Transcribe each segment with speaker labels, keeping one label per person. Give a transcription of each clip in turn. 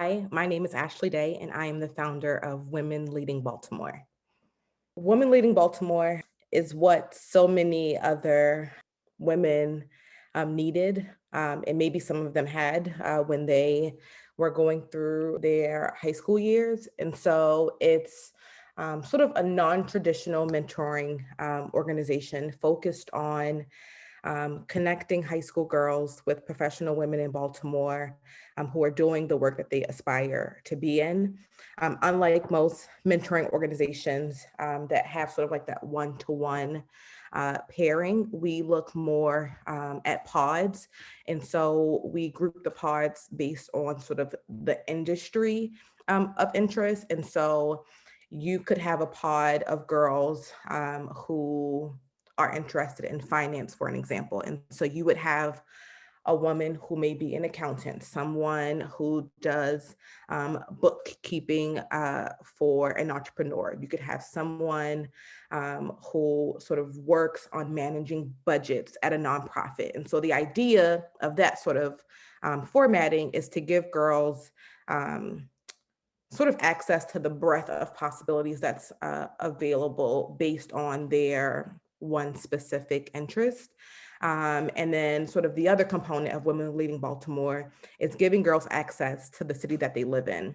Speaker 1: Hi, my name is Ashley Day, and I am the founder of Women Leading Baltimore. Women Leading Baltimore is what so many other women needed, and maybe some of them had when they were going through their high school years. And so it's sort of a non traditional mentoring organization focused on connecting high school girls with professional women in Baltimore who are doing the work that they aspire to be in. Unlike most mentoring organizations that have sort of like that one-to-one pairing, we look more at pods. And so we group the pods based on sort of the industry of interest. And so you could have a pod of girls who are interested in finance, for an example. And so you would have a woman who may be an accountant, someone who does bookkeeping for an entrepreneur. You could have someone who sort of works on managing budgets at a nonprofit. And so the idea of that sort of formatting is to give girls sort of access to the breadth of possibilities that's available based on their one specific interest. And then sort of the other component of Women Leading Baltimore is giving girls access to the city that they live in.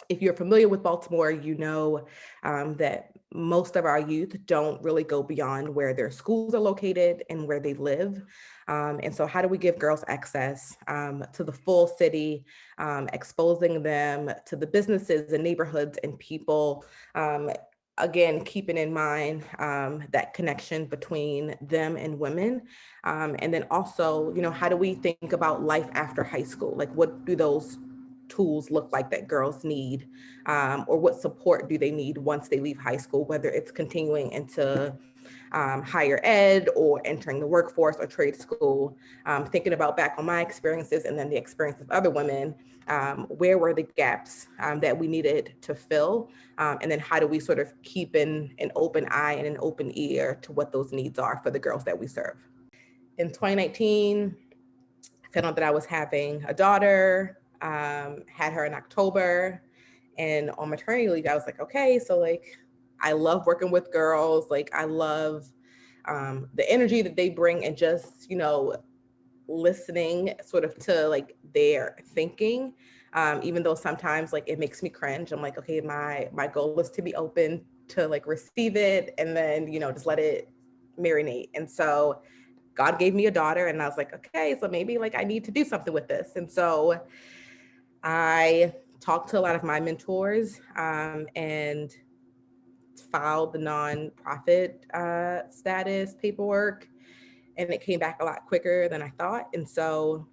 Speaker 1: If you're familiar with Baltimore, you know that most of our youth don't really go beyond where their schools are located and where they live. And so how do we give girls access to the full city, exposing them to the businesses and neighborhoods and people, again, keeping in mind that connection between them and women. And then also, how do we think about life after high school? Like, what do those tools look like that girls need, or what support do they need once they leave high school, whether it's continuing into higher ed or entering the workforce or trade school. Thinking about back on my experiences and then the experience of other women, where were the gaps that we needed to fill? And then how do we sort of keep an open eye and an open ear to what those needs are for the girls that we serve? In 2019, I found out that I was having a daughter, had her in October, and on maternity leave, I was like, okay, so like, I love working with girls. Like, I love the energy that they bring and just, listening sort of to like their thinking. Even though sometimes like it makes me cringe. I'm like, okay, my goal is to be open to like receive it and then, just let it marinate. And so God gave me a daughter and I was like, okay, so maybe like I need to do something with this. And so I talked to a lot of my mentors and filed the nonprofit status paperwork, and it came back a lot quicker than I thought. And so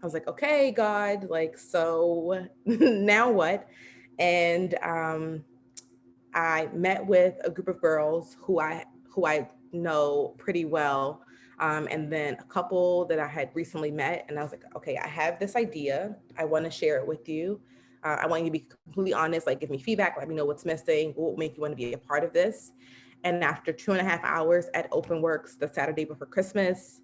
Speaker 1: I was like, okay, God, like, so now what? And I met with a group of girls who I know pretty well, and then a couple that I had recently met, and I was like, okay, I have this idea. I want to share it with you. I want you to be completely honest, like give me feedback, let me know what's missing, what will make you want to be a part of this. And after 2.5 hours at Open Works the Saturday before Christmas,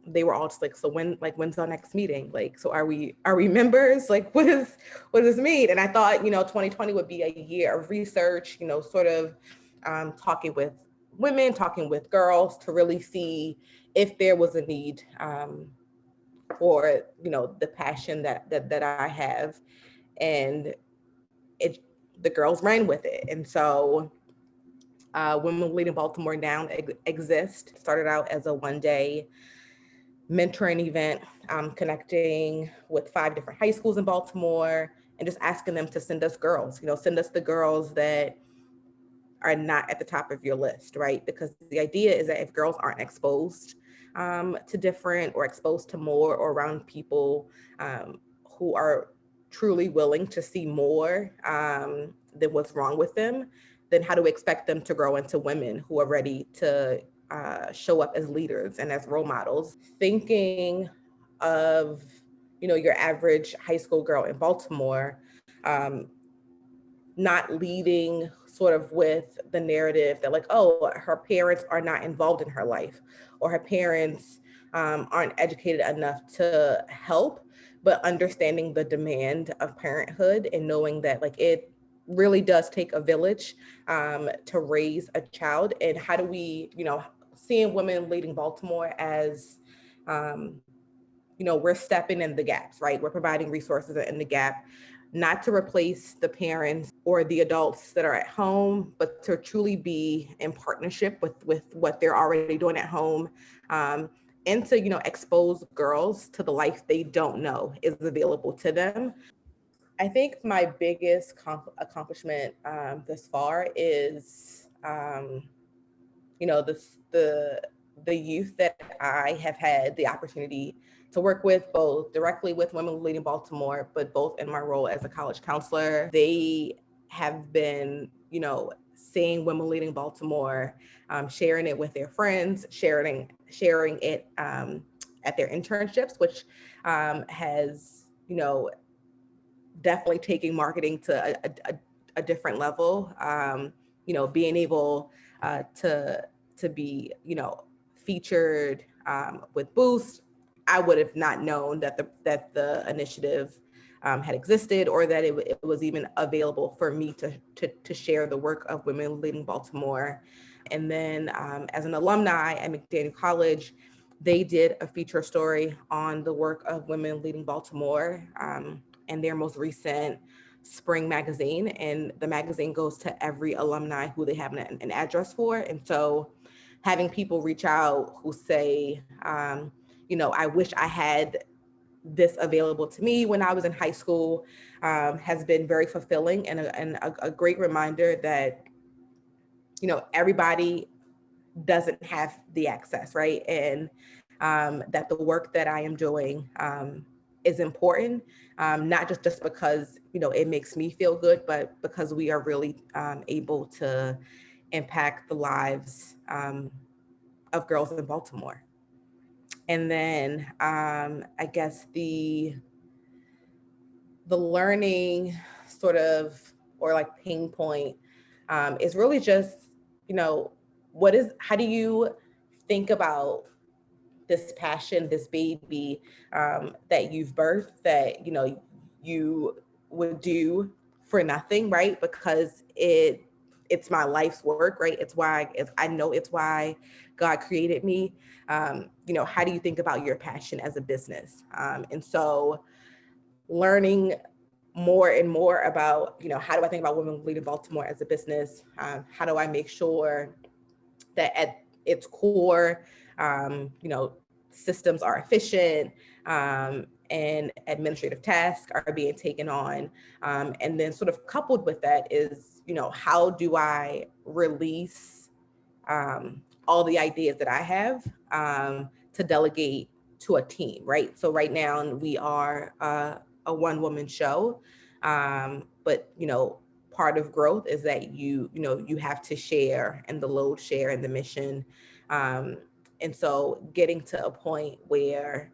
Speaker 1: they were all just like, so when's our next meeting? Like, so are we members? Like, what does this mean? And I thought, 2020 would be a year of research, sort of talking with women, talking with girls to really see if there was a need for, the passion that I have. And the girls ran with it. And so Women Leading Baltimore now exists. Started out as a one-day mentoring event, connecting with 5 different high schools in Baltimore and just asking them to send us girls, send us the girls that are not at the top of your list, right? Because the idea is that if girls aren't exposed to different or exposed to more or around people who are truly willing to see more than what's wrong with them, then how do we expect them to grow into women who are ready to show up as leaders and as role models? Thinking of, your average high school girl in Baltimore, not leading sort of with the narrative that like, oh, her parents are not involved in her life, or her parents aren't educated enough to help, but understanding the demand of parenthood and knowing that like it really does take a village to raise a child. And how do we, seeing Women Leading Baltimore as, we're stepping in the gaps, right? We're providing resources in the gap, not to replace the parents or the adults that are at home, but to truly be in partnership with what they're already doing at home, and to, expose girls to the life they don't know is available to them. I think my biggest accomplishment thus far is, the youth that I have had the opportunity to work with, both directly with Women Leading Baltimore, but both in my role as a college counselor. They have been, seeing Women Leading Baltimore, sharing it with their friends, sharing it at their internships, which has, definitely taking marketing to a different level. Being able to be, featured with Boost. I would have not known that the initiative had existed, or that it was even available for me to share the work of Women Leading Baltimore. And then as an alumni at McDaniel College, they did a feature story on the work of Women Leading Baltimore in their most recent spring magazine. And the magazine goes to every alumni who they have an address for. And so having people reach out who say, I wish I had this available to me when I was in high school, has been very fulfilling, and a great reminder that, everybody doesn't have the access, right? And that the work that I am doing is important, not just because, it makes me feel good, but because we are really able to impact the lives of girls in Baltimore. And then I guess the learning sort of, or like pain point, is really just, how do you think about this passion, this baby that you've birthed, that, you would do for nothing, right? Because it's my life's work, right? I know it's why God created me. How do you think about your passion as a business? And so learning more and more about, how do I think about Women Leading Baltimore as a business? How do I make sure that at its core, systems are efficient, and administrative tasks are being taken on. And then sort of coupled with that is, how do I release all the ideas that I have to delegate to a team, right? So right now we are a one-woman show, but part of growth is that you have to share and the load share and the mission. And so getting to a point where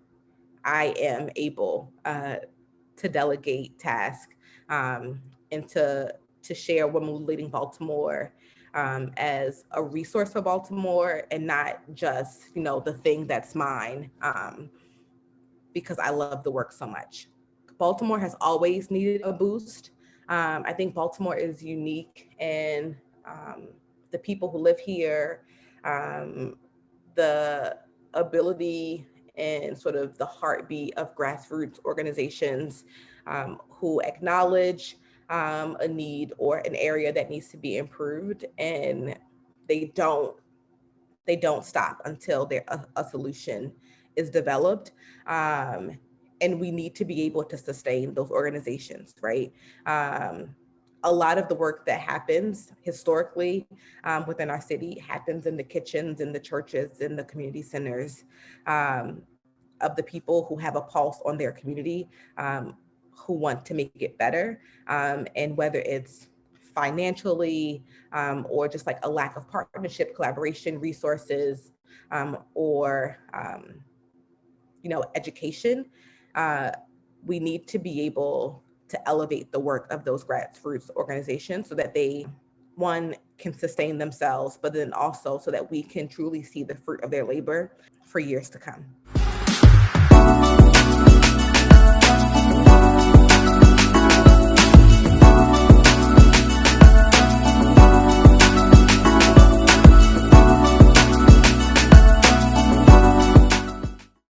Speaker 1: I am able to delegate tasks, and to share Women Leading Baltimore as a resource for Baltimore, and not just the thing that's mine, because I love the work so much. Baltimore has always needed a boost. I think Baltimore is unique in the people who live here, the ability and sort of the heartbeat of grassroots organizations who acknowledge a need or an area that needs to be improved, and they don't stop until a solution is developed. And we need to be able to sustain those organizations, right? A lot of the work that happens historically within our city happens in the kitchens, in the churches, in the community centers, of the people who have a pulse on their community, who want to make it better. And whether it's financially, or just like a lack of partnership, collaboration, resources, or education, we need to be able to elevate the work of those grassroots organizations so that they, one, can sustain themselves, but then also so that we can truly see the fruit of their labor for years to come.